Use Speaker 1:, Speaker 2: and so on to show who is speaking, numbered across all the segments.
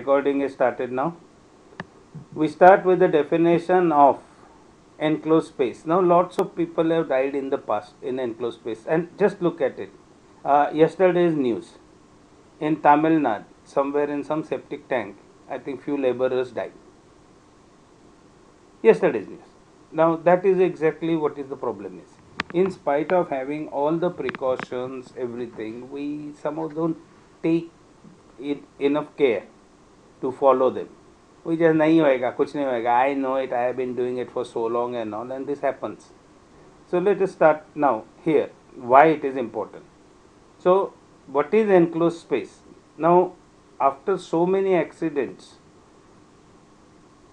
Speaker 1: Recording is started now. We start with the definition of enclosed space. Now, lots of people have died in the past in enclosed space, and just look at it. Yesterday's news in Tamil Nadu, somewhere in some septic tank, I think few laborers died. Yesterday's news. Now, that is exactly what is the problem is. In spite of having all the precautions, everything, we somehow don't take enough care to follow them. We just nahi hoega, kuch nahi hoega. I know it. I have been doing it for so long and all, and this happens. So let us start now here. Why it is important? So what is enclosed space? Now, after so many accidents,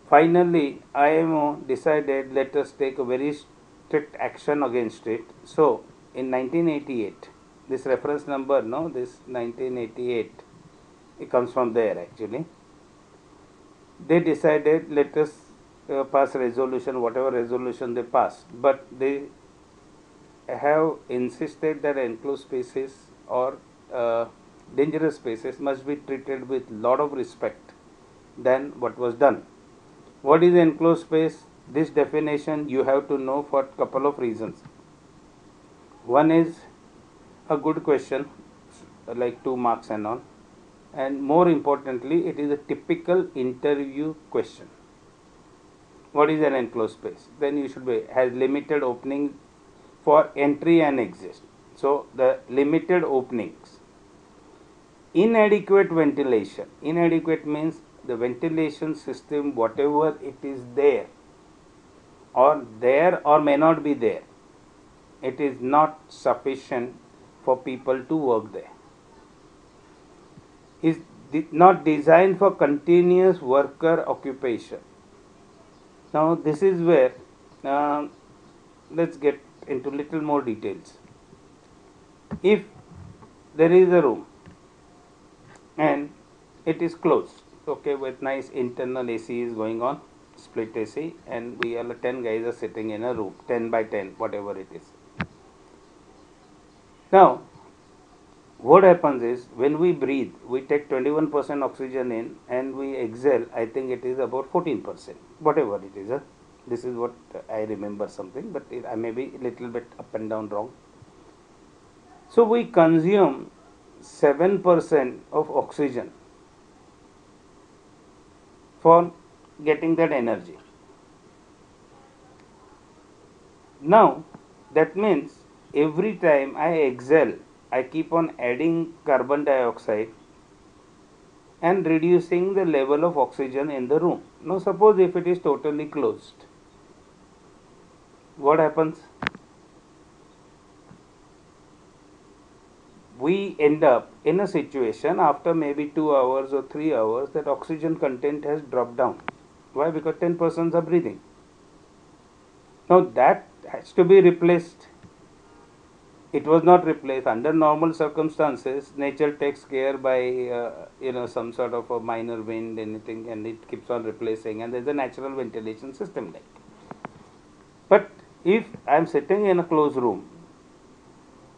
Speaker 1: finally IMO decided let us take a very strict action against it. So in 1988, this reference number, no, this 1988, it comes from there actually. They decided let us pass resolution, whatever resolution they passed, but they have insisted that enclosed spaces or dangerous spaces must be treated with lot of respect than what was done. What is enclosed space? This definition you have to know for a couple of reasons. One is a good question, like 2 marks and all, and more importantly, it is a typical interview question. What is an enclosed space? Then you should be has limited opening for entry and exit. So the limited openings. Inadequate ventilation. Inadequate means the ventilation system, whatever it is there or may not be there, it is not sufficient for people to work there. Is not designed for continuous worker occupation. Now this is where let's get into little more details. If there is a room and it is closed, okay, with nice internal AC is going on, split AC, and we all 10 guys are sitting in a room, 10 by 10, whatever it is. Now, what happens is when we breathe, we take 21% oxygen in and we exhale, I think it is about 14%, whatever it is. This is what I remember something, but I may be a little bit up and down wrong. So we consume 7% of oxygen for getting that energy. Now that means every time I exhale, I keep on adding carbon dioxide and reducing the level of oxygen in the room. Now suppose if it is totally closed, what happens? We end up in a situation after maybe 2 hours or 3 hours that oxygen content has dropped down. Why? Because 10% are breathing. Now that has to be replaced. It was not replaced under normal circumstances. Nature takes care by some sort of a minor wind, anything, and it keeps on replacing, and there's a natural ventilation system like. But if I am sitting in a closed room,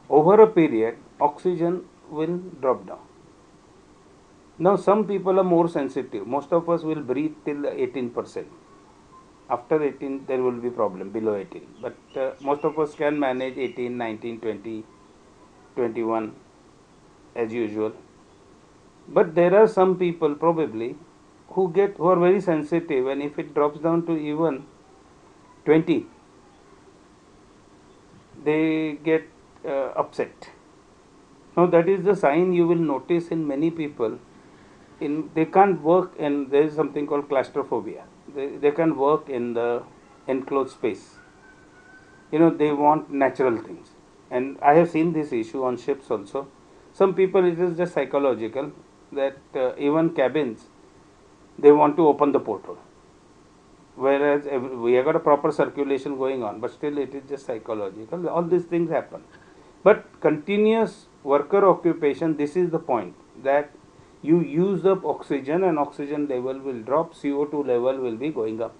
Speaker 1: over a period oxygen will drop down. Now some people are more sensitive. Most of us will breathe till 18%. After 18 there will be problem below 18, but most of us can manage 18, 19, 20, 21 as usual. But there are some people probably who are very sensitive, and if it drops down to even 20, they get upset. Now that is the sign you will notice in many people. They can't work, and there is something called claustrophobia. They can work in the enclosed space. They want natural things, and I have seen this issue on ships also. Some people, it is just psychological, that even cabins, they want to open the porthole, whereas we have got a proper circulation going on, but still it is just psychological. All these things happen. But continuous worker occupation, this is the point, that you use up oxygen and oxygen level will drop, CO2 level will be going up.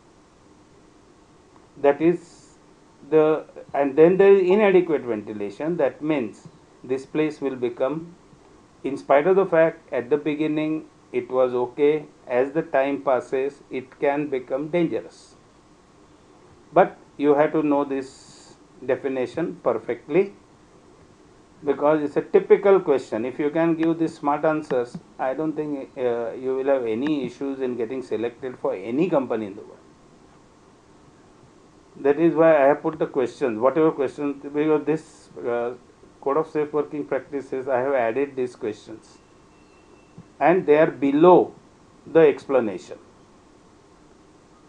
Speaker 1: That is and then there is inadequate ventilation. That means this place will become, in spite of the fact at the beginning it was okay. As the time passes, it can become dangerous. But you have to know this definition perfectly, because it's a typical question. If you can give these smart answers, I don't think you will have any issues in getting selected for any company in the world. That is why I have put the questions, whatever questions, because this code of safe working practices, I have added these questions, and they are below the explanation.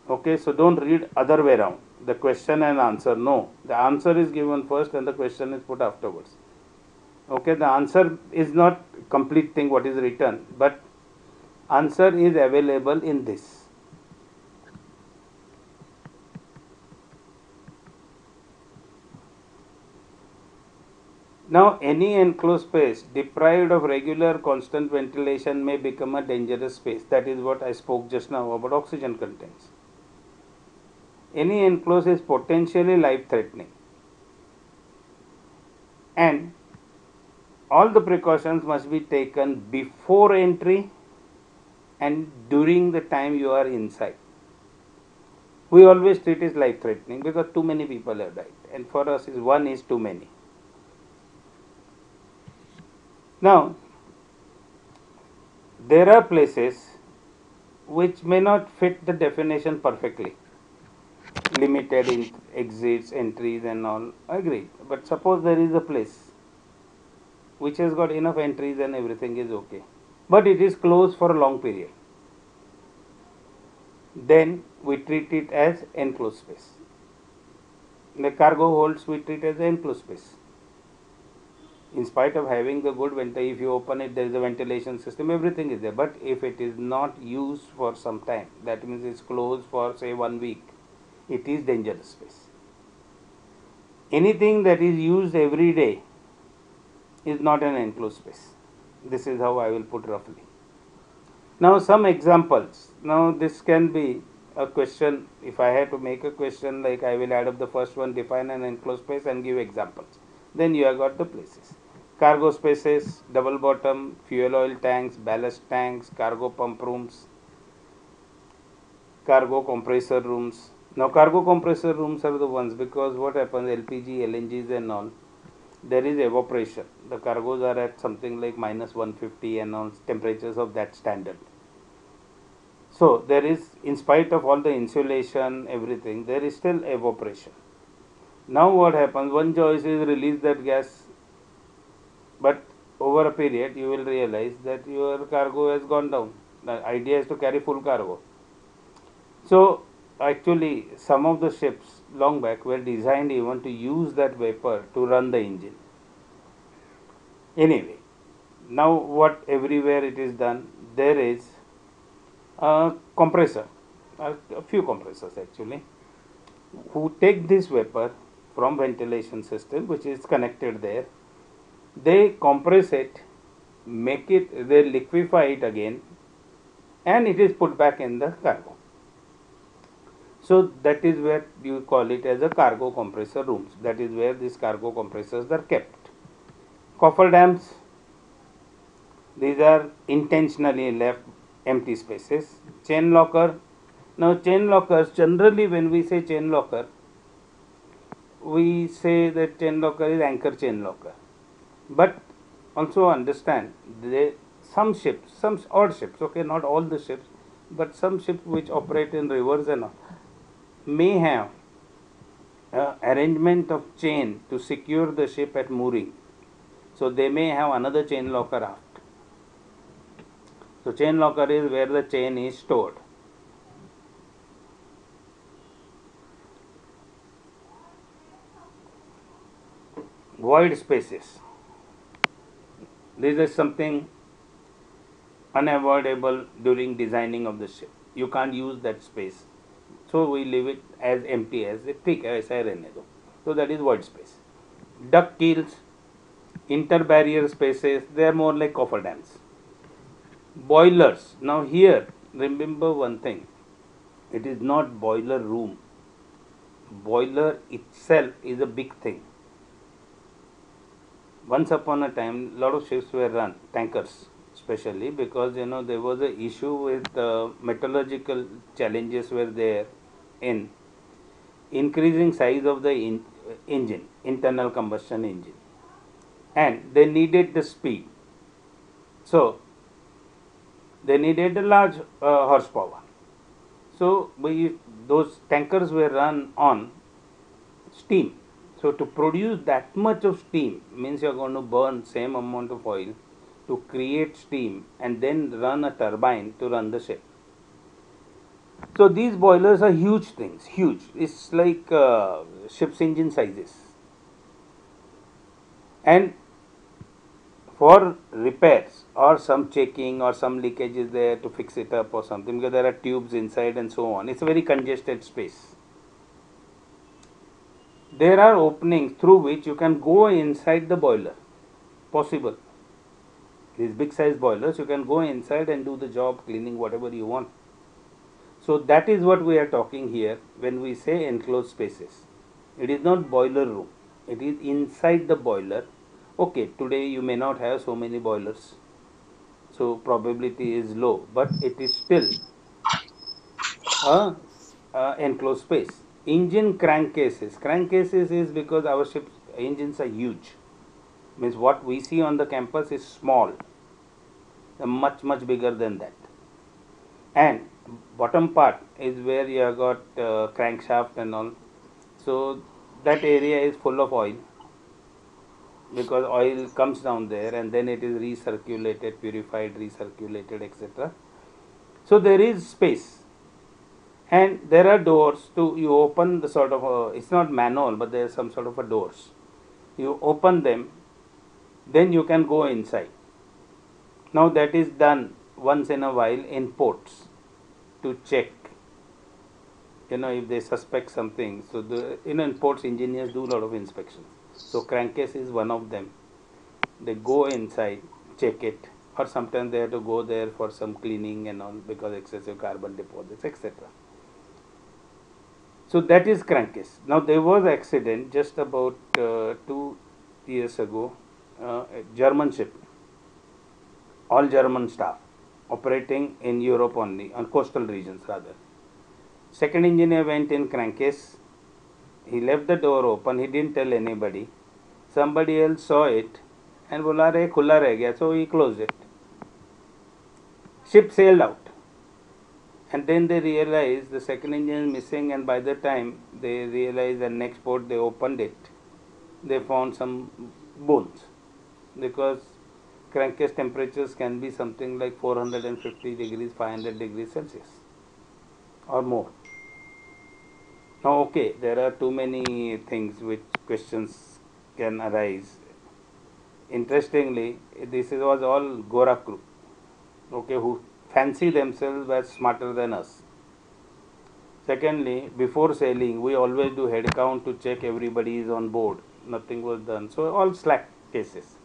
Speaker 1: Okay, so don't read other way around, the question and answer. No, the answer is given first and the question is put afterwards. Okay, the answer is not complete thing what is written, but answer is available in this. Now, any enclosed space deprived of regular constant ventilation may become a dangerous space. That is what I spoke just now about oxygen contents. Any enclosed is potentially life threatening, and all the precautions must be taken before entry and during the time you are inside. We always treat it life threatening because too many people have died, and for us is one is too many. Now, there are places which may not fit the definition perfectly. Limited in exits, entries, and all. Agreed. But suppose there is a place which has got enough entries and everything is okay, but it is closed for a long period. Then we treat it as enclosed space. The cargo holds we treat as enclosed space. In spite of having the good ventilation, if you open it, there is a ventilation system, everything is there. But if it is not used for some time, that means it's closed for say 1 week, it is dangerous space. Anything that is used every day is not an enclosed space. This is how I will put roughly. Now some examples. Now this can be a question. If I had to make a question, like I will add up the first one, define an enclosed space and give examples. Then you have got the places. Cargo spaces, double bottom, fuel oil tanks, ballast tanks, cargo pump rooms, cargo compressor rooms. Now cargo compressor rooms are the ones, because what happens, LPG, LNGs and all, there is evaporation. The cargoes are at something like minus 150 and all, temperatures of that standard. So there is, in spite of all the insulation, everything, there is still evaporation. Now what happens, one choice is release that gas, but over a period you will realize that your cargo has gone down. The idea is to carry full cargo. So actually some of the ships long back were designed even to use that vapor to run the engine. Anyway, now what everywhere it is done, there is a compressor, a few compressors actually, who take this vapor from ventilation system which is connected there. They compress it, make it, they liquefy it again, and it is put back in the cargo. So that is where you call it as a cargo compressor rooms. That is where these cargo compressors are kept. Cofferdams, these are intentionally left empty spaces. Chain locker. Now chain lockers, generally when we say chain locker, we say that chain locker is anchor chain locker. But also understand, some ships, some odd ships, okay, not all the ships, but some ships which operate in rivers and all, may have arrangement of chain to secure the ship at mooring. So they may have another chain locker aft. So chain locker is where the chain is stored. Void spaces. This is something unavoidable during designing of the ship. You can't use that space. So we leave it as empty as it. So that is void space. Duct keels, interbarrier spaces, they are more like cofferdams. Boilers. Now here, remember one thing. It is not boiler room. Boiler itself is a big thing. Once upon a time, lot of ships were run, tankers especially because there was a issue with metallurgical challenges were there in increasing size of the engine, internal combustion engine, and they needed the speed. So they needed a large horsepower. So those tankers were run on steam. So to produce that much of steam means you're going to burn same amount of oil to create steam and then run a turbine to run the ship. So these boilers are huge things, huge. It's like ship's engine sizes. And for repairs or some checking or some leakage is there to fix it up or something, because there are tubes inside and so on, it's a very congested space. There are openings through which you can go inside the boiler, possible. These big size boilers, you can go inside and do the job, cleaning whatever you want. So that is what we are talking here when we say enclosed spaces. It is not boiler room, it is inside the boiler. Okay, today you may not have so many boilers, so probability is low, but it is still a enclosed space. Engine crankcases. Crankcases is because our ships engines are huge. Means what we see on the campus is small, much bigger than that. And bottom part is where you have got crankshaft and all. So that area is full of oil, because oil comes down there and then it is recirculated, purified, recirculated, etc. So there is space, and there are doors to you open the sort of it's not manual, but there is some sort of a doors. You open them, then you can go inside. Now that is done once in a while in ports to check, if they suspect something. So the in ports engineers do a lot of inspections. So crankcase is one of them. They go inside, check it, or sometimes they have to go there for some cleaning and all, because excessive carbon deposits, etc. So that is crankcase. Now there was accident just about 2 years ago, a German ship, all German staff, operating in Europe only, on coastal regions rather. Second engineer went in crankcase. He left the door open. He didn't tell anybody. Somebody else saw it and बोला रे खुला रह गया, so he closed it. Ship sailed out. And then they realized the second engine is missing, and by the time they realized the next port they opened it, they found some bones, because crankcase temperatures can be something like 450 degrees, 500 degrees Celsius or more. Now okay, there are too many things which questions can arise. Interestingly, this was all Gorak group, okay, who fancy themselves as smarter than us. Secondly, before sailing, we always do head count to check everybody is on board. Nothing was done. So all slack cases.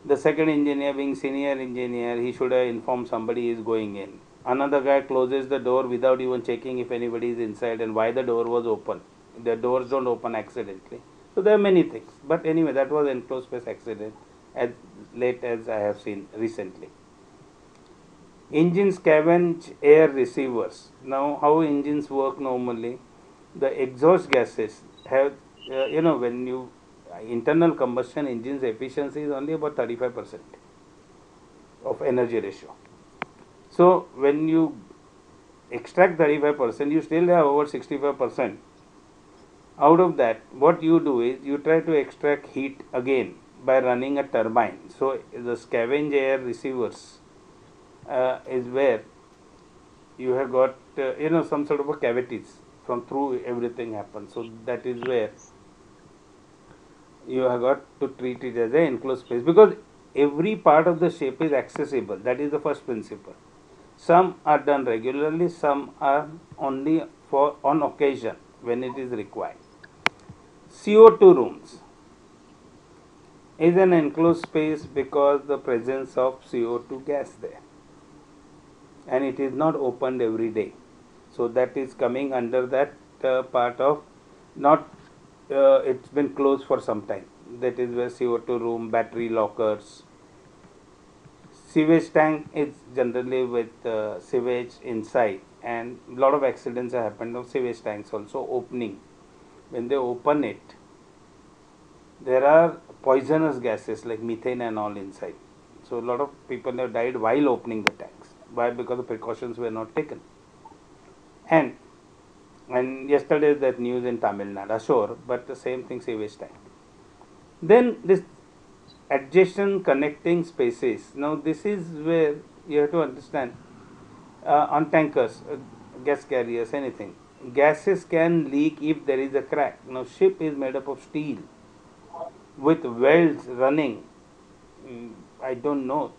Speaker 1: The second engineer, being senior engineer, he should have informed somebody is going in. Another guy closes the door without even checking if anybody is inside and why the door was open. The doors don't open accidentally. So there are many things. But anyway, that was enclosed space accident, as late as I have seen recently. Engine scavenge air receivers. Now how engines work normally, the exhaust gases have, when you internal combustion engines efficiency is only about 35% of energy ratio. So when you extract 35%, you still have over 65%. Out of that, what you do is you try to extract heat again by running a turbine. So the scavenge air receivers is where you have got some sort of a cavities from through everything happens. So that is where you have got to treat it as an enclosed space, because every part of the shape is accessible. That is the first principle. Some are done regularly, some are only for on occasion when it is required. CO2 rooms is an enclosed space because the presence of CO2 gas there, and it is not opened every day. So that is coming under that part of not it's been closed for some time. That is where CO2 room, battery lockers, sewage tank is generally with sewage inside, and a lot of accidents have happened of sewage tanks also opening. When they open it, there are poisonous gases like methane and all inside. So a lot of people have died while opening the tanks. Why? Because the precautions were not taken. And yesterday that news in Tamil Nadu, sure, but the same thing sewage tank. Then this adjacent connecting spaces. Now this is where you have to understand on tankers, gas carriers, anything. Gases can leak if there is a crack. Now ship is made up of steel with welds running. I don't know,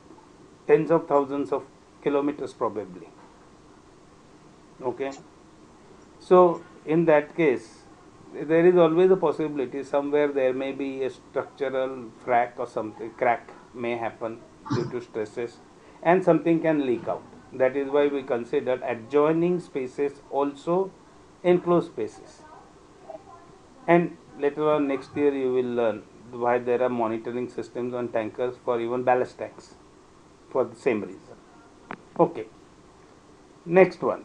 Speaker 1: tens of thousands of kilometers probably. Okay. So in that case, there is always a possibility somewhere there may be a structural crack or something, crack may happen due to stresses, and something can leak out. That is why we consider adjoining spaces also enclosed spaces. And later on next year you will learn why there are monitoring systems on tankers for even ballast tanks for the same reason. Okay. Next one.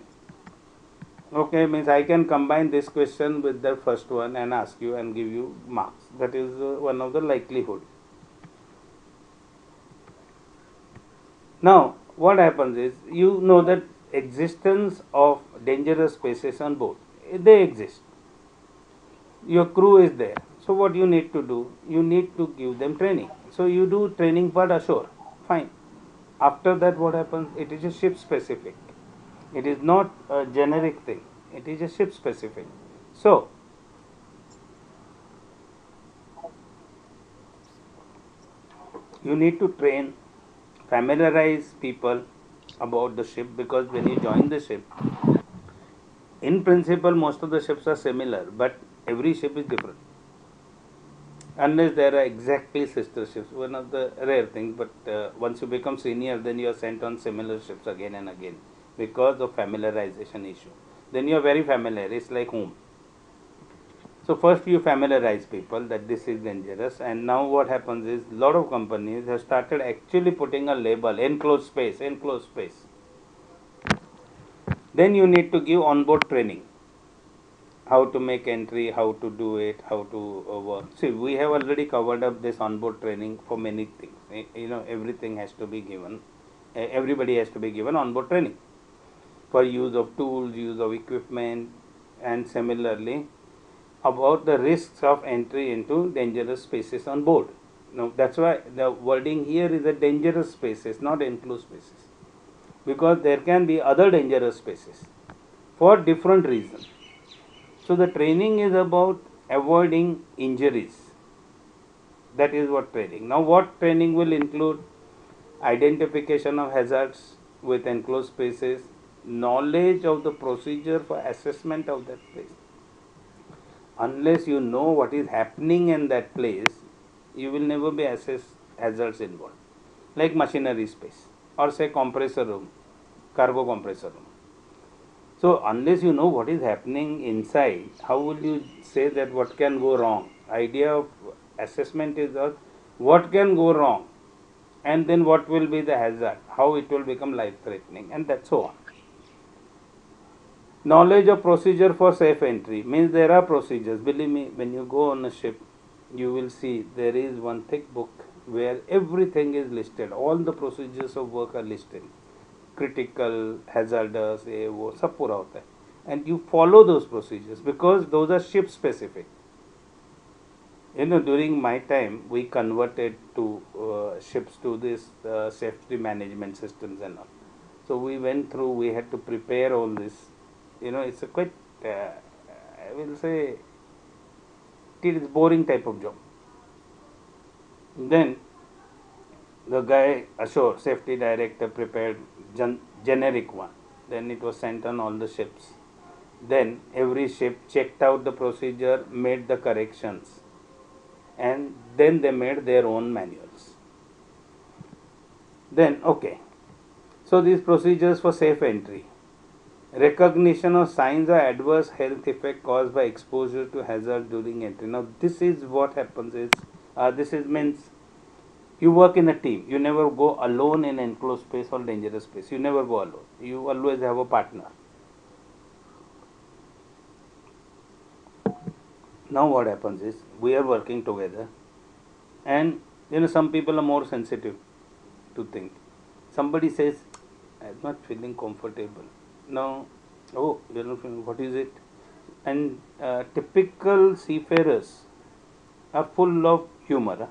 Speaker 1: Okay, means I can combine this question with the first one and ask you and give you marks. That is one of the likelihood. Now, what happens is, you know that existence of dangerous spaces on board. They exist. Your crew is there. So what you need to do? You need to give them training. So you do training part ashore. Fine. After that, what happens? It is a ship specific. It is not a generic thing. It is a ship specific. So, you need to train, familiarize people about the ship, because when you join the ship, in principle, most of the ships are similar, but every ship is different. Unless there are exactly sister ships, one of the rare things, but once you become senior, then you are sent on similar ships again and again because of familiarization issue. Then you are very familiar, it's like home. So first you familiarize people that this is dangerous, and now what happens is, a lot of companies have started actually putting a label, enclosed space, enclosed space. Then you need to give onboard training, how to make entry, how to do it, how to work. See, we have already covered up this onboard training for many things. You know, everything has to be given, everybody has to be given onboard training for use of tools, use of equipment, and similarly about the risks of entry into dangerous spaces on board. Now, that's why the wording here is a dangerous spaces, not enclosed spaces, because there can be other dangerous spaces for different reasons. So the training is about avoiding injuries. That is what training. Now, what training will include? Identification of hazards with enclosed spaces, knowledge of the procedure for assessment of that place. Unless you know what is happening in that place, you will never be assessed hazards involved. Like machinery space, or say compressor room, cargo compressor room. So unless you know what is happening inside, how will you say that what can go wrong? Idea of assessment is that what can go wrong, and then what will be the hazard, how it will become life threatening, and that's so on. Knowledge of procedure for safe entry means there are procedures. Believe me, when you go on a ship, you will see there is one thick book where everything is listed. All the procedures of work are listed. Critical, hazardous, वो सब पूरा होता है. And you follow those procedures because those are ship specific. You know, during my time, we converted to ships to this safety management systems and all. So we went through, we had to prepare all this. You know, it's a quite, I will say, it is boring type of job. Then the guy ashore, safety director, prepared generic one. Then it was sent on all the ships. Then every ship checked out the procedure, made the corrections, and then they made their own manuals. Then, okay. So these procedures for safe entry. Recognition of signs of adverse health effect caused by exposure to hazard during entry. Now this is what happens is, this is means You work in a team. You never go alone in enclosed space or dangerous space. You never go alone. You always have a partner. Now what happens is we are working together, and some people are more sensitive to things. Somebody says, I'm not feeling comfortable. Now, oh, you're not feeling, what is it? And typical seafarers are full of humor. Huh?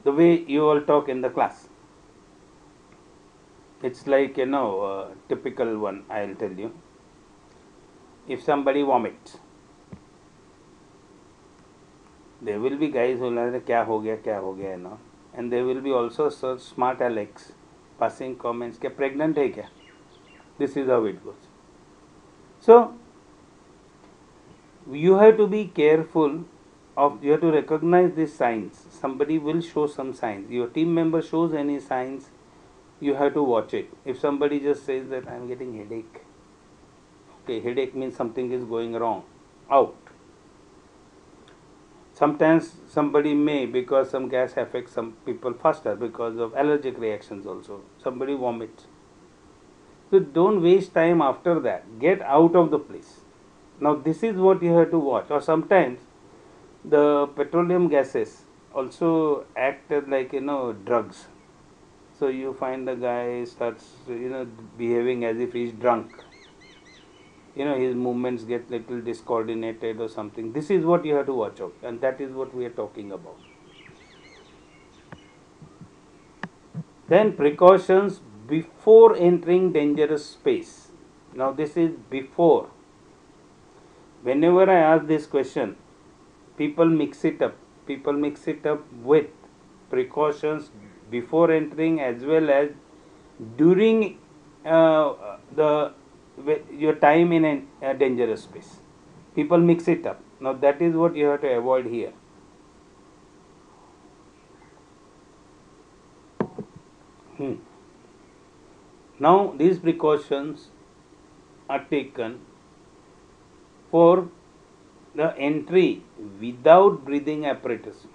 Speaker 1: The way you all talk in the class. It's like, typical one, I'll tell you. If somebody vomits, there will be guys who will say, kya ho gaya, no? And there will be also such smart Alex passing comments, kya pregnant hai kya? This is how it goes. So, you have to be careful you have to recognize these signs. Somebody will show some signs. Your team member shows any signs, you have to watch it. If somebody just says that I am getting headache, okay, headache means something is going wrong, out. Sometimes somebody may, because some gas affects some people faster because of allergic reactions also. Somebody vomits. So don't waste time after that. Get out of the place. Now this is what you have to watch. Or sometimes the petroleum gases also act like drugs. So you find the guy starts behaving as if he's drunk. His movements get little discoordinated or something. This is what you have to watch out, and that is what we are talking about. Then precautions before entering dangerous space. Now this is before. Whenever I ask this question, people mix it up. People mix it up with precautions before entering as well as during your time in a dangerous space. People mix it up. Now that is what you have to avoid here. Now these precautions are taken for the entry without breathing apparatus.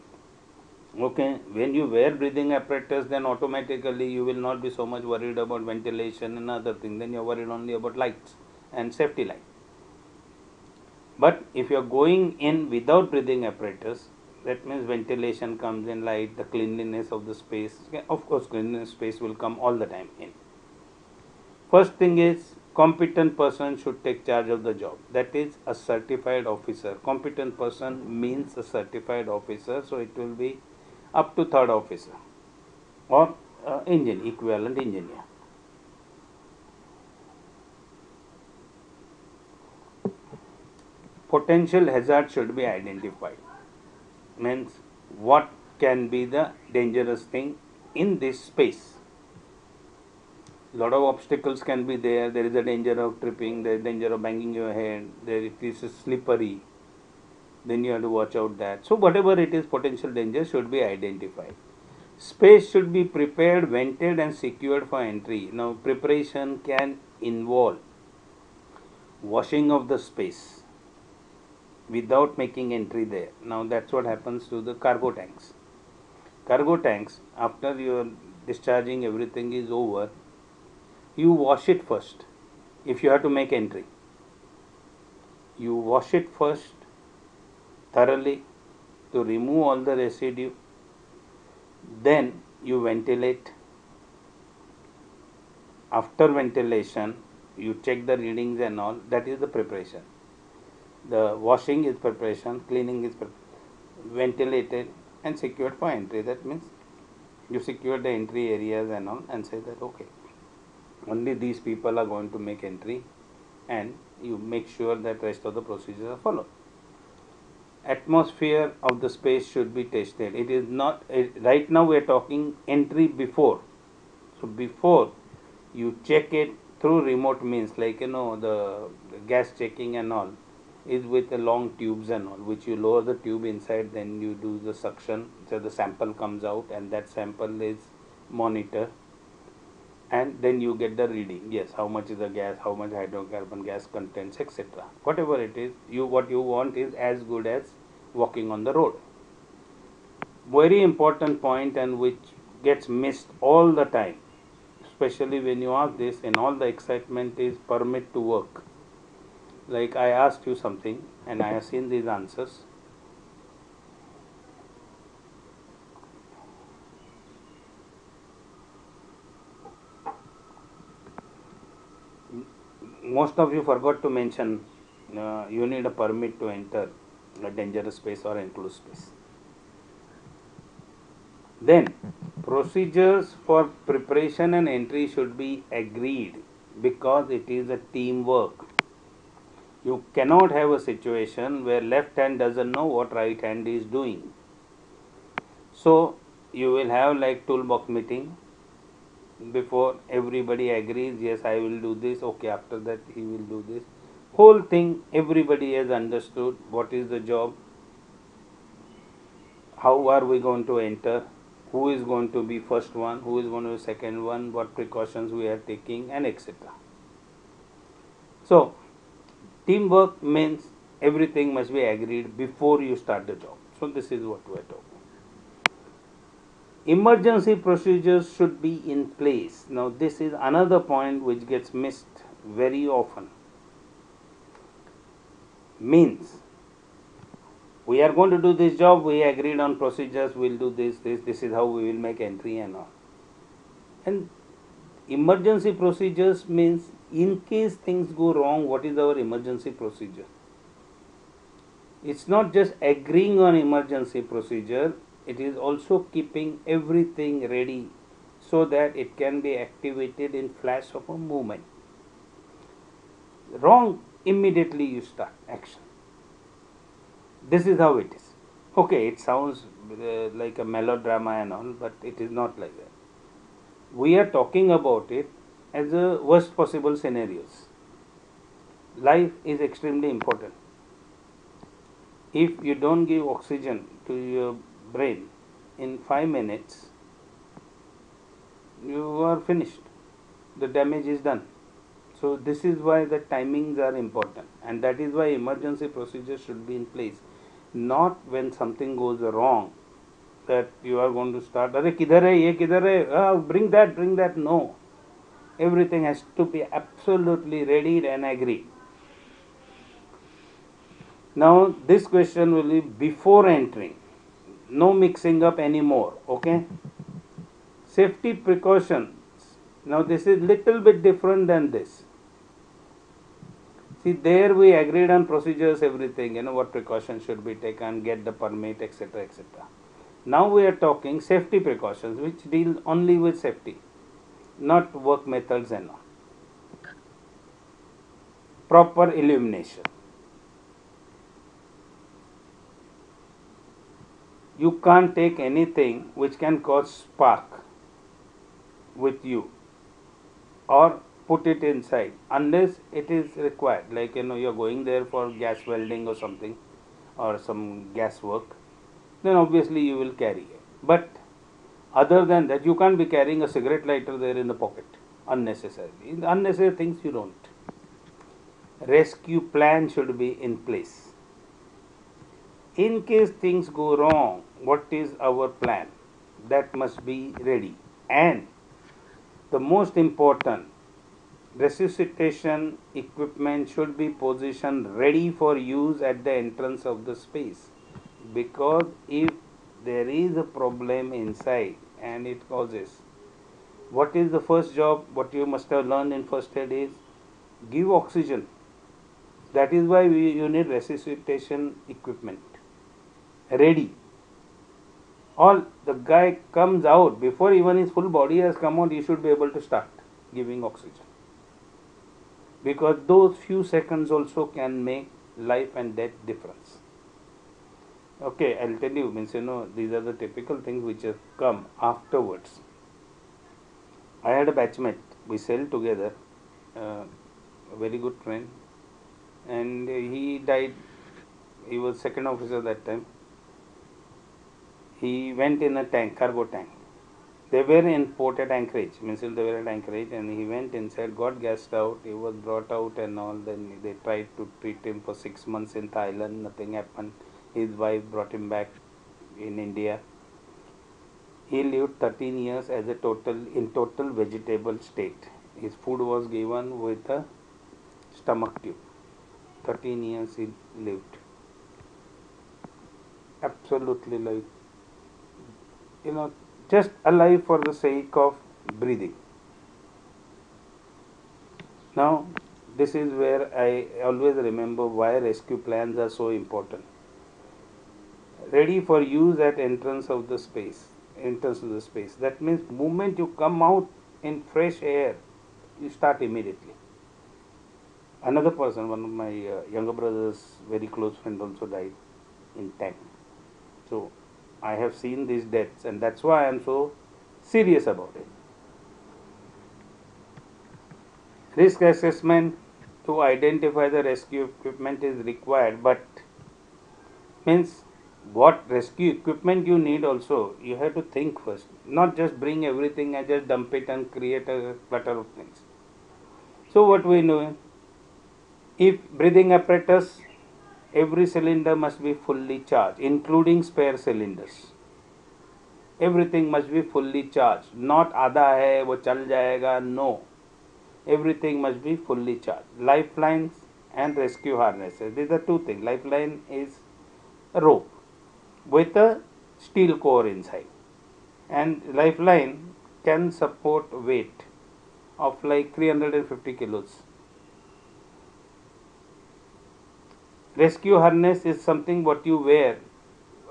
Speaker 1: Okay, when you wear breathing apparatus, then automatically you will not be so much worried about ventilation and other things. Then you are worried only about lights and safety light. But if you are going in without breathing apparatus, that means ventilation comes in, light, the cleanliness of the space. Of course, cleanliness space will come all the time in. First thing is, competent person should take charge of the job. That is a certified officer. Competent person means a certified officer, so it will be up to third officer or equivalent engineer. Potential hazard should be identified. Means what can be the dangerous thing in this space. Lot of obstacles can be there. There is a danger of tripping, there is danger of banging your head, there it is slippery, then you have to watch out that. So whatever it is, potential danger should be identified. Space should be prepared, vented and secured for entry. Now preparation can involve washing of the space without making entry there. Now that's what happens to the cargo tanks. Cargo tanks, after your discharging everything is over, you wash it first. If you have to make entry, you wash it first thoroughly to remove all the residue. Then you ventilate. After ventilation, you check the readings and all. That is the preparation. The washing is preparation, cleaning is ventilated and secured for entry. That means you secure the entry areas and all and say that okay, only these people are going to make entry, and you make sure that rest of the procedures are followed. Atmosphere of the space should be tested. It is not, right now we are talking entry before. So before you check it through remote means, like the gas checking and all is with the long tubes and all, which you lower the tube inside, then you do the suction, so the sample comes out and that sample is monitored. And then you get the reading. Yes, how much is the gas, how much hydrocarbon gas contents, etc. Whatever it is, what you want is as good as walking on the road. Very important point and which gets missed all the time, especially when you ask this in all the excitement, is permit to work. Like I asked you something and I have seen these answers. Most of you forgot to mention you need a permit to enter a dangerous space or enclosed space. Then, procedures for preparation and entry should be agreed because it is a teamwork. You cannot have a situation where left hand doesn't know what right hand is doing. So, you will have like toolbox meeting before everybody agrees, yes, I will do this, okay, after that he will do this. Whole thing, everybody has understood what is the job, how are we going to enter, who is going to be first one, who is going to be second one, what precautions we are taking, and etc. So, teamwork means everything must be agreed before you start the job. So, this is what we are talking. Emergency procedures should be in place. Now, this is another point which gets missed very often. Means, we are going to do this job, we agreed on procedures, we'll do this is how we will make entry and all. And emergency procedures means in case things go wrong, what is our emergency procedure? It's not just agreeing on emergency procedure, it is also keeping everything ready so that it can be activated in flash of a moment. Wrong, immediately you start action. This is how it is. Okay, it sounds like a melodrama and all, but it is not like that. We are talking about it as a worst possible scenarios. Life is extremely important. If you don't give oxygen to your brain in 5 minutes, you are finished. The damage is done. So this is why the timings are important, and that is why emergency procedures should be in place. Not when something goes wrong that you are going to start, "Arey kidhar hai, ye kidhar hai, bring that." No. Everything has to be absolutely ready and agreed. Now this question will be before entering. No mixing up anymore. Okay. Safety precautions. Now this is little bit different than this. See, there we agreed on procedures, everything, what precautions should be taken, get the permit, etc., etc. Now we are talking safety precautions, which deal only with safety, not work methods and all. Proper illumination. You can't take anything which can cause spark with you or put it inside unless it is required, like you're going there for gas welding or something or some gas work, then obviously you will carry it. But other than that, you can't be carrying a cigarette lighter there in the pocket unnecessarily. Unnecessary things you don't. Rescue plan should be in place. In case things go wrong, what is our plan? That must be ready. And the most important, resuscitation equipment should be positioned ready for use at the entrance of the space, because if there is a problem inside and it causes, what is the first job, what you must have learned in first aid is give oxygen. That is why you need resuscitation equipment ready. Or the guy comes out, before even his full body has come out, you should be able to start giving oxygen, because those few seconds also can make life and death difference. Okay, I'll tell you, these are the typical things which have come afterwards. I had a batchmate, we sailed together, a very good friend, and he died. He was second officer that time. He went in a tank, cargo tank. They were in port at Anchorage, they were at Anchorage, and he went inside, got gassed out, he was brought out and all. Then they tried to treat him for 6 months in Thailand, nothing happened. His wife brought him back in India. He lived 13 years as a total vegetable state. His food was given with a stomach tube. 13 years he lived. Absolutely, like, you know, just alive for the sake of breathing. Now, this is where I always remember why rescue plans are so important. Ready for use at entrance of the space. That means moment you come out in fresh air, you start immediately. Another person, one of my younger brothers, very close friend, also died in tank. So I have seen these deaths, and that's why I am so serious about it. Risk assessment to identify the rescue equipment is required, but means what rescue equipment you need also, you have to think first. Not just bring everything and just dump it and create a clutter of things. So what we know, if breathing apparatus, every cylinder must be fully charged, including spare cylinders. Everything must be fully charged. Not आधा है वो चल जाएगा. No. Everything must be fully charged. Lifelines and rescue harnesses. These are two things. Lifeline is a rope with a steel core inside, and lifeline can support weight of like 350 kilos. Rescue harness is something what you wear,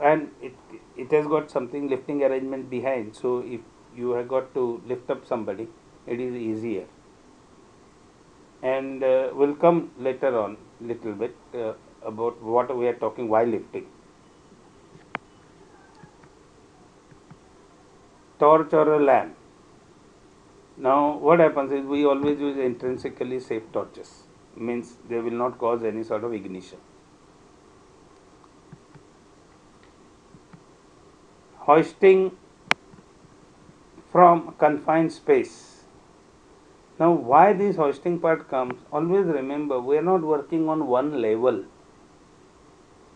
Speaker 1: and it has got something lifting arrangement behind, so if you have got to lift up somebody, it is easier. And we'll come later on little bit about what we are talking while lifting. Torch or a lamp. Now what happens is we always use intrinsically safe torches, means they will not cause any sort of ignition. Hoisting from confined space. Now why this hoisting part comes, always remember we are not working on one level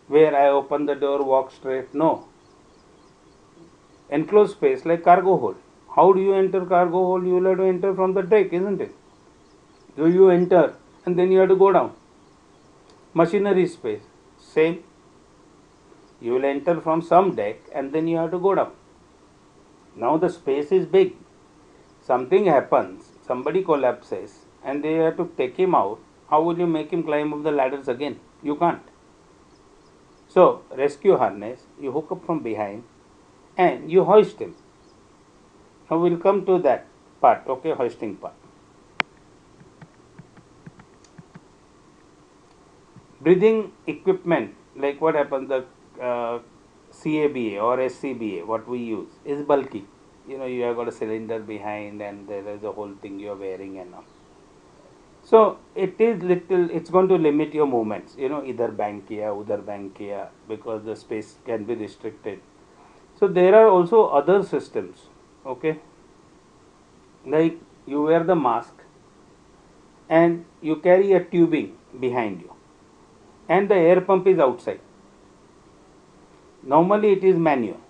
Speaker 1: where I open the door, walk straight. No. Enclosed space like cargo hold. How do you enter cargo hold? You will have to enter from the deck, isn't it? So you enter and then you have to go down. Machinery space, same. You will enter from some deck and then you have to go down. Now the space is big. Something happens, somebody collapses and they have to take him out. How will you make him climb up the ladders again? You can't. So rescue harness, you hook up from behind and you hoist him. Now we'll come to that part, okay, hoisting part. Breathing equipment, like what happens, the CABA or SCBA, what we use, is bulky. You know, you have got a cylinder behind and there is a whole thing you are wearing and all. So it is little, it's going to limit your movements, you know, either bank kiya, udhar bank kiya, because the space can be restricted. So there are also other systems, okay, like you wear the mask and you carry a tubing behind you and the air pump is outside. Normally it is manual.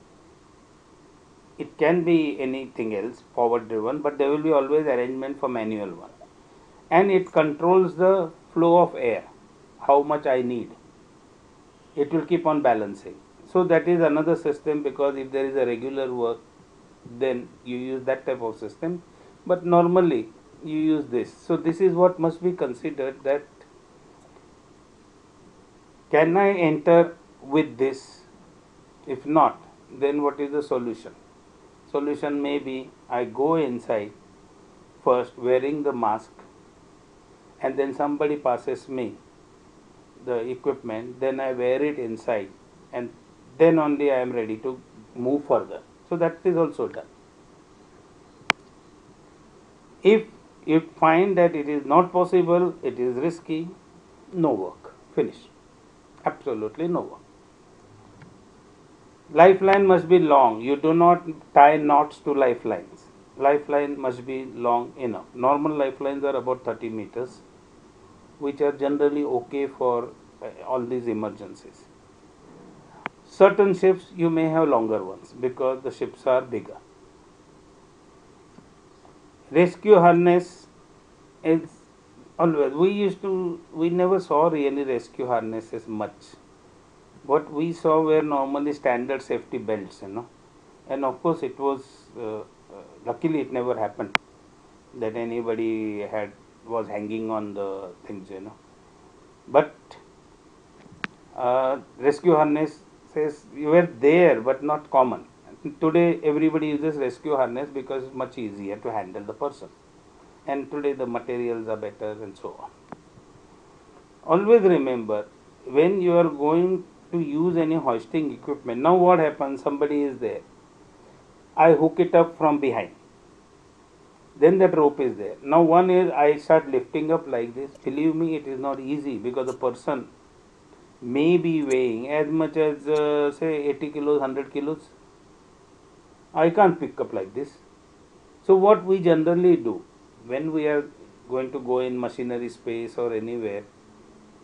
Speaker 1: It can be anything else, forward driven, but there will be always arrangement for manual one. And it controls the flow of air, how much I need. It will keep on balancing. So that is another system, because if there is a regular work, then you use that type of system. But normally you use this. So this is what must be considered, that can I enter with this? If not, then what is the solution? Solution may be I go inside first wearing the mask, and then somebody passes me the equipment, then I wear it inside, and then only I am ready to move further. So that is also done. If you find that it is not possible, it is risky, no work. Finish. Absolutely no work. Lifeline must be long. You do not tie knots to lifelines. Lifeline must be long enough. Normal lifelines are about 30 meters, which are generally okay for all these emergencies. Certain ships you may have longer ones because the ships are bigger. Rescue harness is always, we never saw really rescue harnesses much. What we saw were normally standard safety belts, and of course it was, luckily it never happened that anybody was hanging on the things. But rescue harnesses were there but not common. Today everybody uses rescue harness because it's much easier to handle the person, and today the materials are better and so on. Always remember, when you are going to use any hoisting equipment, now what happens, somebody is there, I hook it up from behind, then that rope is there. Now one is, I start lifting up like this, believe me, it is not easy because the person may be weighing as much as say 80 kilos, 100 kilos. I can't pick up like this. So what we generally do when we are going to go in machinery space or anywhere,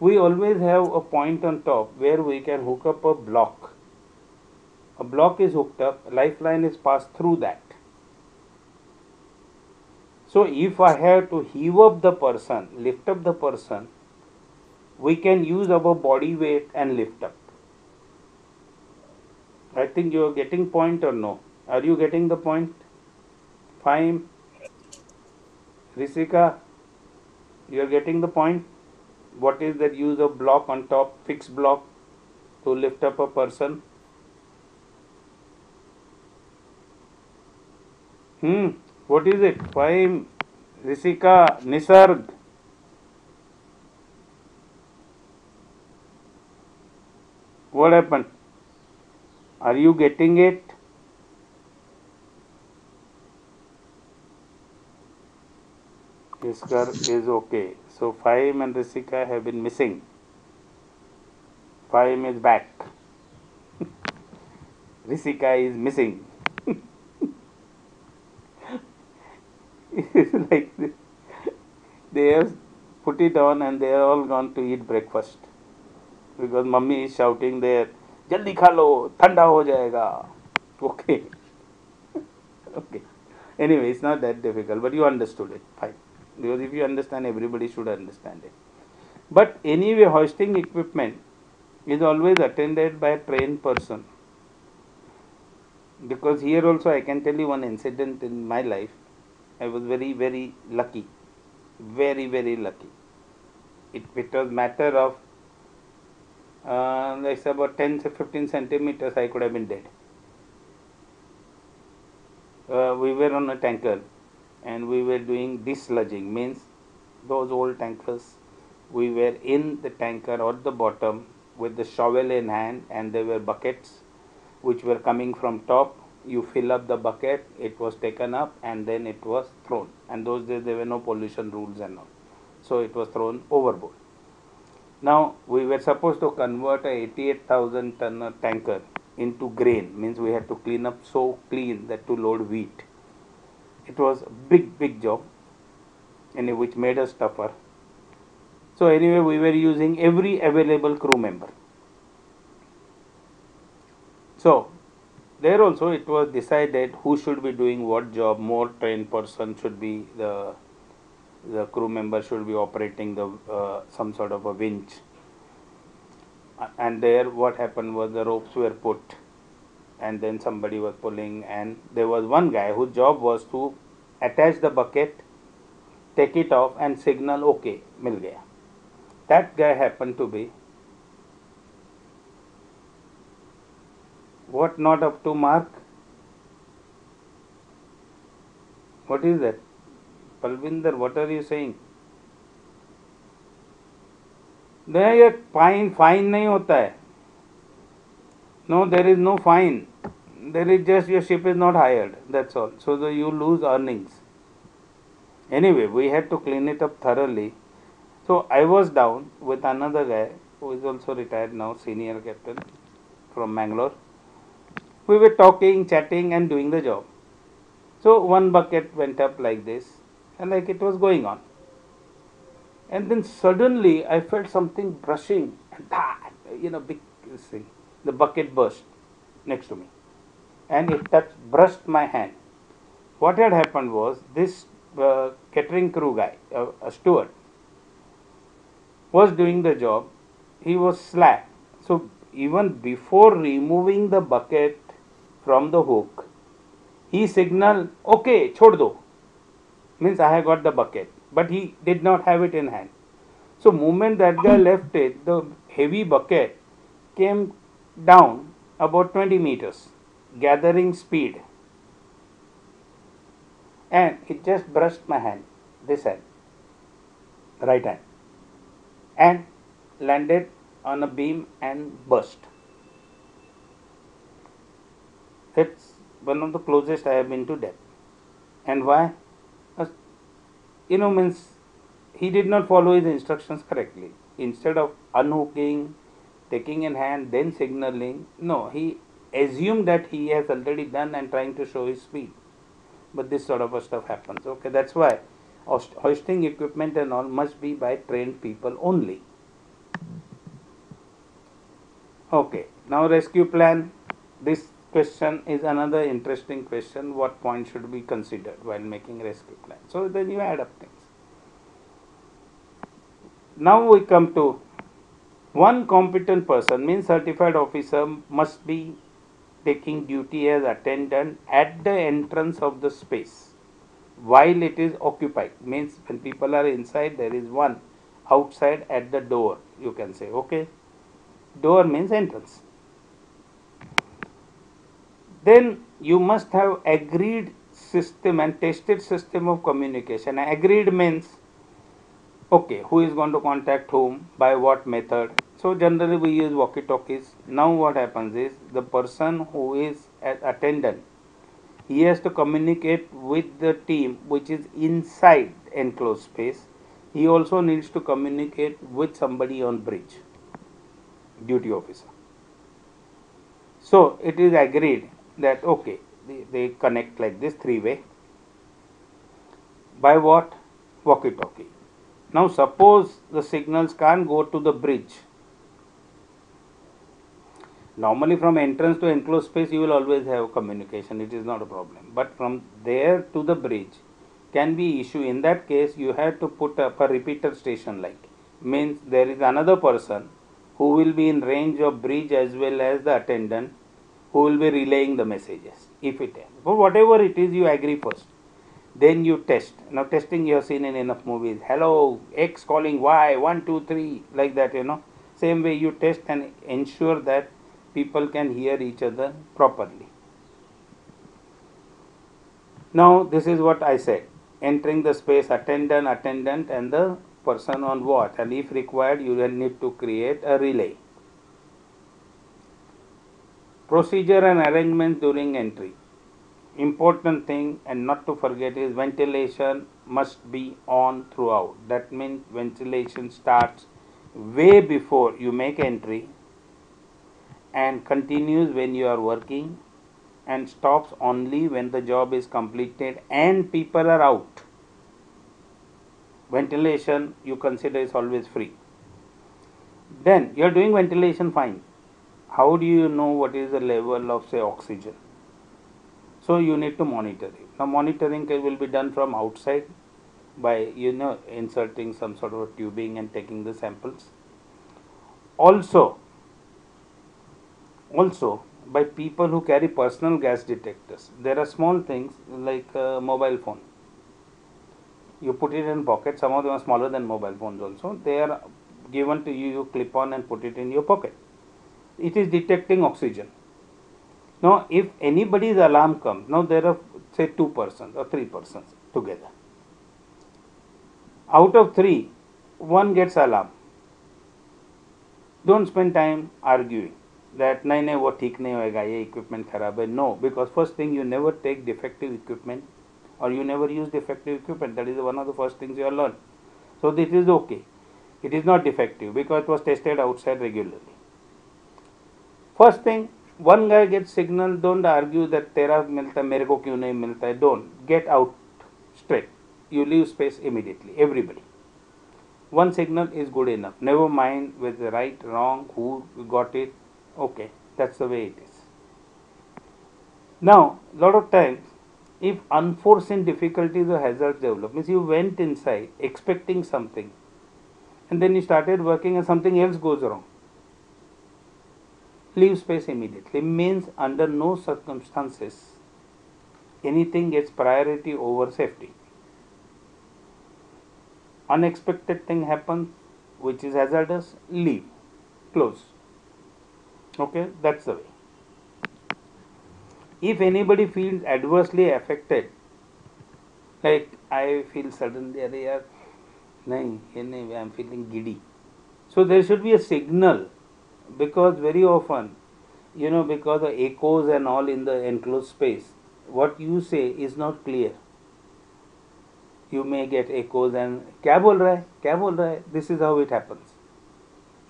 Speaker 1: we always have a point on top where we can hook up a block. A block is hooked up, a lifeline is passed through that. So if I have to heave up the person, lift up the person, we can use our body weight and lift up. I think you are getting point or no? Are you getting the point? Fine. Risika, you are getting the point? What is that use of block on top, fixed block, to lift up a person? What is it? Fine. Risika, Nisarg. What happened? Are you getting it? Iskar is okay. So Fahim and Risika have been missing. Fahim is back. Risika is missing. It's like they have put it on and they are all gone to eat breakfast because mummy is shouting there, "Jaldi खा लो, ठंडा हो जाएगा." Okay. Okay. Anyway, it's not that difficult, but you understood it. Fine. Because if you understand, everybody should understand it. But anyway, hoisting equipment is always attended by a trained person. Because here also I can tell you one incident in my life. I was very, very lucky. Very, very lucky. It was matter of, it's about 10 to 15 centimeters, I could have been dead. We were on a tanker and we were doing desludging, means those old tankers. We were in the tanker at the bottom with the shovel in hand, and there were buckets which were coming from top. You fill up the bucket, it was taken up and then it was thrown. And those days there were no pollution rules and all. So it was thrown overboard. Now we were supposed to convert a 88,000 ton tanker into grain, means we had to clean up so clean that to load wheat. It was a big job, and which made us tougher. So anyway, we were using every available crew member. So there also it was decided who should be doing what job. More trained person should be the crew member should be operating the some sort of a winch. And there what happened was the ropes were put and then somebody was pulling, and there was one guy whose job was to attach the bucket, take it off and signal okay, mil gaya. That guy happened to be what, not up to mark? What is that? Palvinder, what are you saying? नहीं, ये fine नहीं होता है. No, there is no fine. There is just your ship is not hired. That's all. So you lose earnings. Anyway, we had to clean it up thoroughly. So I was down with another guy who is also retired now, senior captain from Mangalore. We were talking, chatting and doing the job. So one bucket went up like this and like it was going on. And then suddenly I felt something brushing and that, big thing. the bucket burst next to me and it brushed my hand. What had happened was this catering crew guy, a steward, was doing the job. He was slack. So even before removing the bucket from the hook, he signaled, okay, chhod do. Means I have got the bucket. But he did not have it in hand. So moment that guy left it, the heavy bucket came down about 20 meters, gathering speed. And it just brushed my hand, this hand, right hand, and landed on a beam and burst. It's one of the closest I have been to death. And why? Means he did not follow his instructions correctly. Instead of unhooking, taking in hand, then signaling, no, he assumed that he has already done and trying to show his speed. But this sort of stuff happens. Okay, that's why hoisting equipment and all must be by trained people only. Okay, now rescue plan. This question is another interesting question. What point should be considered while making rescue plan? So then you add up things. Now we come to one competent person, means certified officer, must be taking duty as attendant at the entrance of the space while it is occupied. Means when people are inside, there is one outside at the door, you can say. Okay, door means entrance. Then you must have agreed system and tested system of communication. Agreed means, okay, who is going to contact whom, by what method. So generally we use walkie-talkies. Now what happens is, the person who is an attendant, he has to communicate with the team which is inside enclosed space. He also needs to communicate with somebody on bridge, duty officer. So it is agreed that okay, they connect like this, three-way. By what? Walkie-talkie. Now suppose the signals can't go to the bridge. Normally from entrance to enclosed space you will always have communication, it is not a problem. But from there to the bridge can be issue. In that case you have to put up a repeater station, like means there is another person who will be in range of bridge as well as the attendant, who will be relaying the messages. If it is, for whatever it is, you agree first. Then you test. Now testing you have seen in enough movies. Hello, X calling Y, 1, 2, 3, like that, Same way you test and ensure that people can hear each other properly. Now this is what I said. Entering the space, attendant and the person on watch, and if required you will need to create a relay. Procedure and arrangement during entry. Important thing and not to forget is ventilation must be on throughout. That means ventilation starts way before you make entry and continues when you are working and stops only when the job is completed and people are out. Ventilation you consider is always free. Then you are doing ventilation fine. How do you know what is the level of, say, oxygen? So you need to monitor it. Now monitoring will be done from outside by inserting some sort of tubing and taking the samples. Also by people who carry personal gas detectors. There are small things like a mobile phone. You put it in pocket. Some of them are smaller than mobile phones also. They are given to you, you clip on and put it in your pocket. It is detecting oxygen. Now if anybody's alarm comes, now there are say 2 persons or 3 persons together. Out of 3, 1 gets alarm. Don't spend time arguing that nahi wo theek nahi hoega, ye equipment kharab hai. No, because first thing, you never take defective equipment or you never use defective equipment. That is one of the first things you have learned. So this is okay. It is not defective because it was tested outside regularly. First thing, one guy gets signal, don't argue that tera milta hai, mere ko kyun nahi milta hai. Don't. Get out straight. You leave space immediately. Everybody. One signal is good enough. Never mind with the right, wrong, who got it. Okay. That's the way it is. Now, lot of times, if unforeseen difficulties or hazards develop, means you went inside expecting something, and then you started working and something else goes wrong. Leave space immediately. Means under no circumstances anything gets priority over safety. Unexpected thing happens which is hazardous, leave, close. Okay, that's the way. If anybody feels adversely affected, like I feel suddenly, I'm feeling giddy. So there should be a signal, because very often, because the echoes and all in the enclosed space, what you say is not clear. You may get echoes and kya bol raha hai, this is how it happens.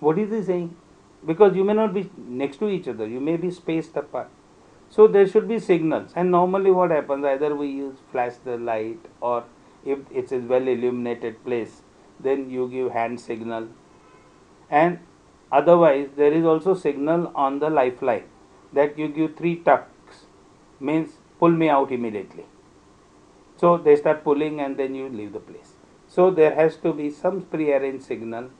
Speaker 1: What is he saying? Because you may not be next to each other, you may be spaced apart. So there should be signals, and normally what happens, either we use flash the light, or if it's a well illuminated place, then you give hand signal, and otherwise there is also signal on the lifeline that you give 3 tucks, means pull me out immediately. So they start pulling and then you leave the place. So there has to be some prearranged signal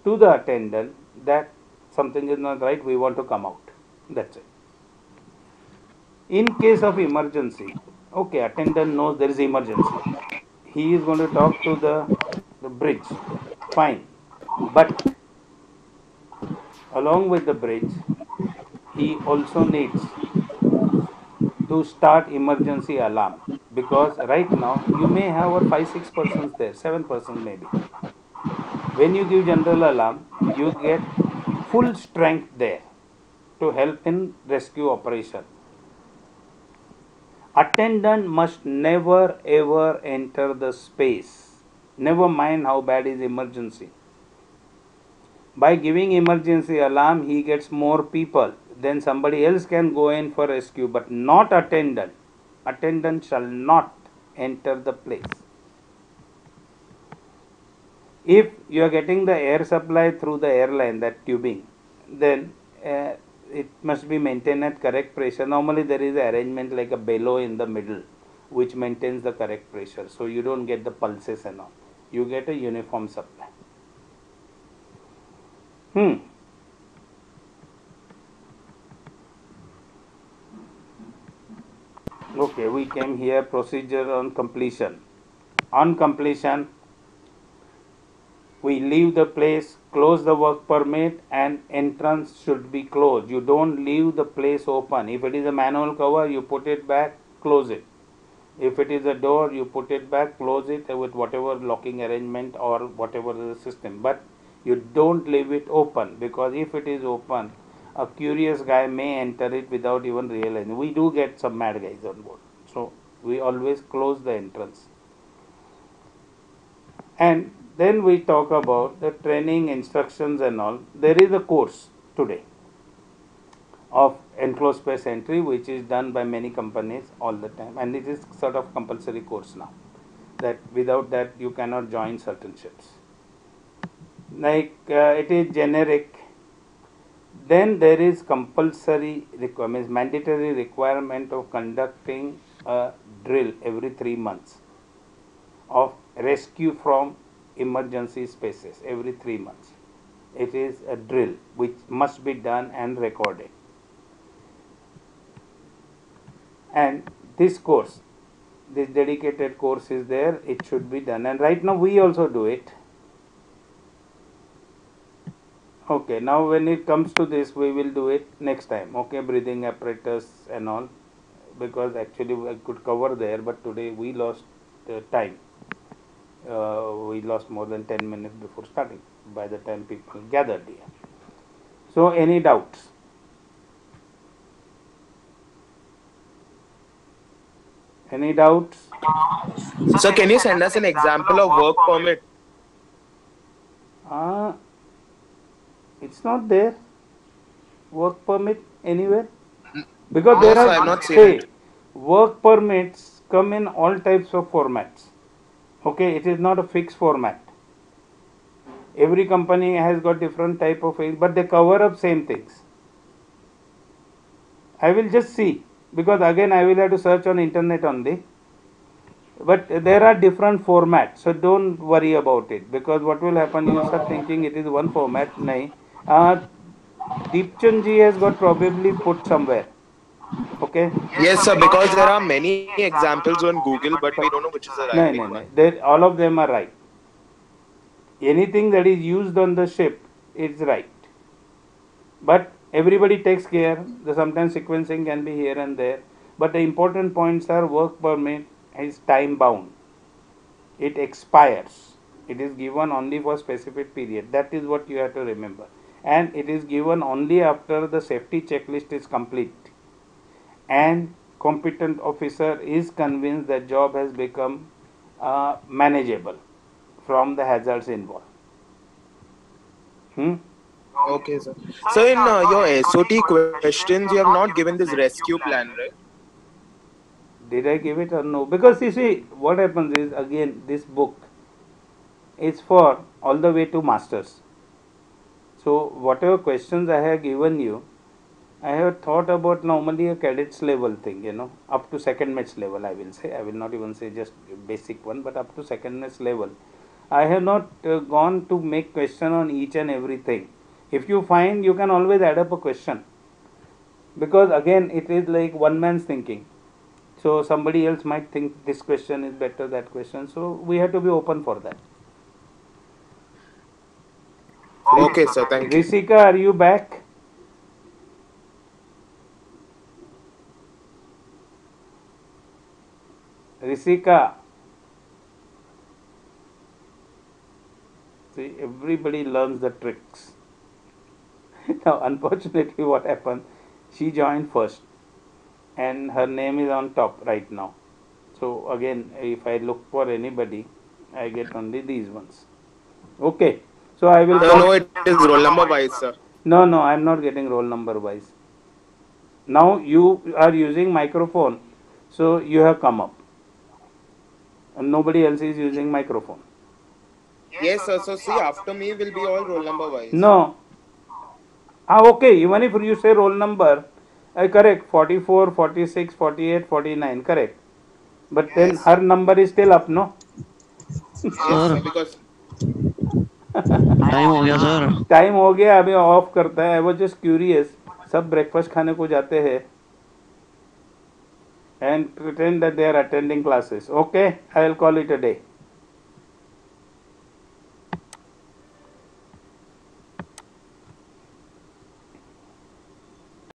Speaker 1: to the attendant that something is not right, we want to come out. That's it. In case of emergency, okay, attendant knows there is emergency. He is going to talk to the bridge. Fine. But along with the bridge, he also needs to start emergency alarm, because right now you may have over 5-6 persons there, 7 persons maybe. When you give general alarm, you get full strength there to help in rescue operation. Attendant must never ever enter the space, never mind how bad is emergency. By giving emergency alarm, he gets more people, then somebody else can go in for rescue, but not attendant. Attendant shall not enter the place. If you are getting the air supply through the airline, that tubing, then it must be maintained at correct pressure. Normally there is an arrangement like a bellow in the middle which maintains the correct pressure, so you don't get the pulses and all. You get a uniform supply. Okay, we came here, procedure on completion. On completion, we leave the place, close the work permit, and entrance should be closed. You don't leave the place open. If it is a manual cover, you put it back, close it. If it is a door, you put it back, close it with whatever locking arrangement or whatever the system. But you don't leave it open, because if it is open, a curious guy may enter it without even realizing. We do get some mad guys on board. So we always close the entrance. And then we talk about the training, instructions and all. There is a course today of enclosed space entry which is done by many companies all the time, and it is sort of compulsory course now, that without that you cannot join certain ships. Like it is generic. Then there is compulsory requirement, mandatory requirement of conducting a drill every 3 months of rescue from emergency spaces every 3 months. It is a drill which must be done and recorded. And this course, this dedicated course is there, it should be done, and right now we also do it. Okay, now when it comes to this, we will do it next time. Okay, breathing apparatus and all, because actually I could cover there, but today we lost time. We lost more than 10 minutes before starting, by the time people gathered here. So any doubts? Any doubts?
Speaker 2: So can you send us an example of work permit?
Speaker 1: It's not there. Work permit anywhere? Because
Speaker 2: No,
Speaker 1: there
Speaker 2: sir,
Speaker 1: are,
Speaker 2: I have not seen it.
Speaker 1: work permits come in all types of formats. Okay, it is not a fixed format. Every company has got different type of things, but they cover up same things. I will just see, because again I will have to search on internet only. But there are different formats, so don't worry about it, because what will happen, you start thinking it is one format. Nahi. Deepchand ji has got probably put somewhere. Okay.
Speaker 2: Yes, sir, because there are many examples on Google, but we don't know which is the right
Speaker 1: No, no,
Speaker 2: one.
Speaker 1: no. There, all of them are right. Anything that is used on the ship is right. But everybody takes care. The sometimes sequencing can be here and there. But the important points are work permit is time bound. It expires. It is given only for specific period. That is what you have to remember. And it is given only after the safety checklist is complete and competent officer is convinced that job has become manageable from the hazards involved.
Speaker 2: Okay, sir. So in your SOT questions, you have not given this rescue plan, right?
Speaker 1: Did I give it or no? Because you see, what happens is, again, this book is for all the way to masters. So whatever questions I have given you, I have thought about normally a cadets level thing, up to second match level. I will say, I will not even say just basic one, but up to second match level. I have not gone to make question on each and everything. If you find, you can always add up a question, because again it is like one man's thinking. So somebody else might think this question is better, that question. So we have to be open for that.
Speaker 2: Okay, sir. Thank you.
Speaker 1: Risika, are you back? Risika. See, everybody learns the tricks. Now, unfortunately, what happened? She joined first, and her name is on top right now. So again, if I look for anybody, I get only these ones. Okay. So I will.
Speaker 2: No, it is roll number wise, sir.
Speaker 1: No, no, I am not getting roll number wise. Now you are using microphone, so you have come up. And nobody else is using microphone.
Speaker 2: Yes, sir. So see, after me will be all roll number wise.
Speaker 1: No. Okay, even if you say roll number, correct, 44, 46, 48, 49, correct. But then her number is still up, no?
Speaker 2: Yes, sir.
Speaker 3: Sir
Speaker 2: Because
Speaker 3: time हो गया sir
Speaker 1: time हो गया, अभी of करता है. I was just curious. सब breakfast खाने को जाते हैं and pretend that they are attending classes. Okay, I will call it a day.